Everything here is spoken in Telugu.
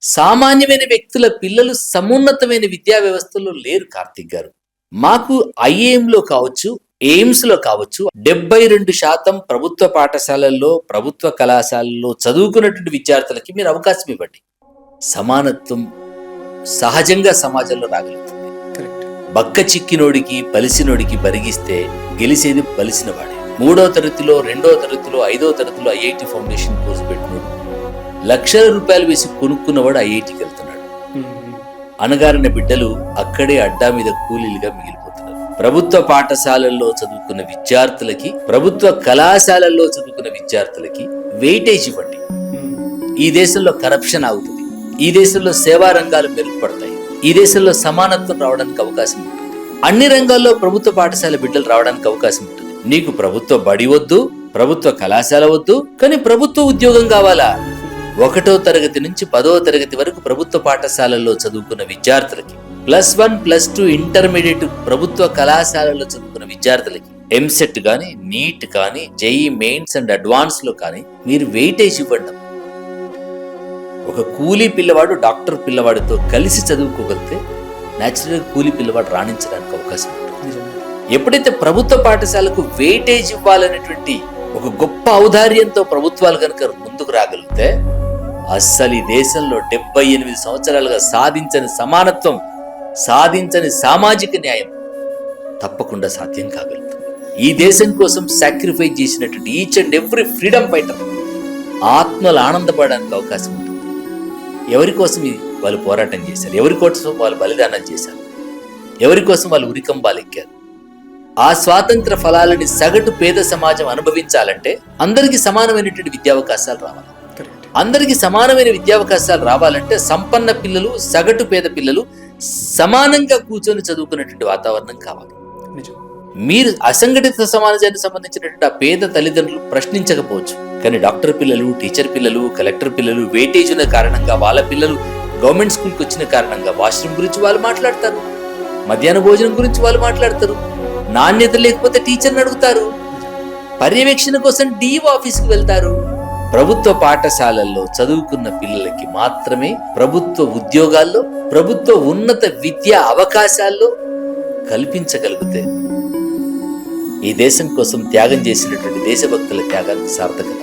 సామాన్యమైన వ్యక్తుల పిల్లలు సమున్నతమైన విద్యా వ్యవస్థలో లేరు కార్తిక్ గారు. మాకు ఐఏఎంలో కావచ్చు, ఎయిమ్స్‌లో కావచ్చు 72% ప్రభుత్వ పాఠశాలల్లో, ప్రభుత్వ కళాశాలల్లో చదువుకున్నటువంటి విద్యార్థులకి మీరు అవకాశం ఇవ్వండి. సమానత్వం సహజంగా సమాజంలో రాగలుగుతుంది. బక్క చిక్కినోడికి, బలిసినోడికి బరిగిస్తే గెలిసేది బలిసినవాడే. 3వ తరగతిలో, 2వ తరగతిలో, 5వ తరగతిలో ఐఐటి ఫౌండేషన్ కోర్సు పెట్టినోడు లక్షల రూపాయలు వేసి కొనుక్కున్నవాడు ఐఐటికి వెళ్తున్నాడు. అణగారిన బిడ్డలు అక్కడే అడ్డా మీద కూలీలుగా మిగిలిపోతున్నారు. ప్రభుత్వ పాఠశాలల్లో చదువుకున్న విద్యార్థులకి, ప్రభుత్వ కళాశాలల్లో చదువుకున్న విద్యార్థులకి వెయిటేజ్ ఇవ్వండి. ఈ దేశంలో కరప్షన్ ఆగుతుంది. ఈ దేశంలో సేవా రంగాలు మెరుగుపడతాయి. ఈ దేశంలో సమానత్వం రావడానికి అవకాశం ఉంటుంది. అన్ని రంగాల్లో ప్రభుత్వ పాఠశాల బిడ్డలు రావడానికి అవకాశం ఉంటుంది. నీకు ప్రభుత్వ బడి వద్దు, ప్రభుత్వ కళాశాల వద్దు, కానీ ప్రభుత్వ ఉద్యోగం కావాలా? 1వ తరగతి నుంచి 10వ తరగతి వరకు ప్రభుత్వ పాఠశాలల్లో చదువుకున్న విద్యార్థులకి, +1, +2 ఇంటర్మీడియట్ ప్రభుత్వ కళాశాలల్లో చదువుకున్న విద్యార్థులకి ఎంసెట్ కానీ, నీట్ కానీ, జేఈ మెయిన్స్ అండ్ అడ్వాన్స్ లో కానీ మీరు వెయిటేజ్ ఇవ్వండి. ఒక కూలీ పిల్లవాడు డాక్టర్ పిల్లవాడితో కలిసి చదువుకోగలిగితే న్యాచురల్గా కూలీ పిల్లవాడు రాణించడానికి అవకాశం ఉంటుంది. ఎప్పుడైతే ప్రభుత్వ పాఠశాలకు వెయిటేజ్ ఇవ్వాలనేటువంటి ఒక గొప్ప ఔదార్యంతో ప్రభుత్వాలు కనుక ముందుకు రాగలిగితే అస్సలు ఈ దేశంలో 78 సంవత్సరాలుగా సాధించని సమానత్వం, సాధించని సామాజిక న్యాయం తప్పకుండా సాధ్యం కాగలుగుతుంది. ఈ దేశం కోసం సాక్రిఫైస్ చేసినటువంటి each and every freedom fighter ఆత్మలు ఆనందపడడానికి అవకాశం ఉంటుంది. ఎవరి కోసం వాళ్ళు పోరాటం చేశారు, ఎవరి కోసం వాళ్ళు బలిదానం చేశారు, ఎవరి కోసం వాళ్ళు ఉరికంబాలెక్కారు. ఆ స్వాతంత్ర ఫలాలని సగటు పేద సమాజం అనుభవించాలంటే అందరికీ సమానమైనటువంటి విద్యావకాశాలు రావాలి. అందరికీ సమానమైన విద్యావకాశాలు రావాలంటే సంపన్న పిల్లలు, సగటు పేద పిల్లలు సమానంగా కూర్చొని చదువుకునేటువంటి వాతావరణం కావాలి. మీరు అసంఘటిత సమాజానికి సంబంధించినటువంటి ఆ పేద తల్లిదండ్రులు ప్రశ్నించకపోవచ్చు, కానీ డాక్టర్ పిల్లలు, టీచర్ పిల్లలు, కలెక్టర్ పిల్లలు వెయిటేజ్ ఉన్న కారణంగా వాళ్ళ పిల్లలు గవర్నమెంట్ స్కూల్కి వచ్చిన కారణంగా వాష్రూమ్ గురించి వాళ్ళు మాట్లాడతారు, మధ్యాహ్న భోజనం గురించి వాళ్ళు మాట్లాడతారు, నాణ్యత లేకపోతే టీచర్ని అడుగుతారు, పర్యవేక్షణ కోసం డిఓ ఆఫీస్కి వెళ్తారు. ప్రభుత్వ పాఠశాలల్లో చదువుకున్న పిల్లలకి మాత్రమే ప్రభుత్వ ఉద్యోగాల్లో, ప్రభుత్వ ఉన్నత విద్యా అవకాశాల్లో కల్పించగలిగితే ఈ దేశం కోసం త్యాగం చేసినటువంటి దేశభక్తుల త్యాగానికి సార్థకత.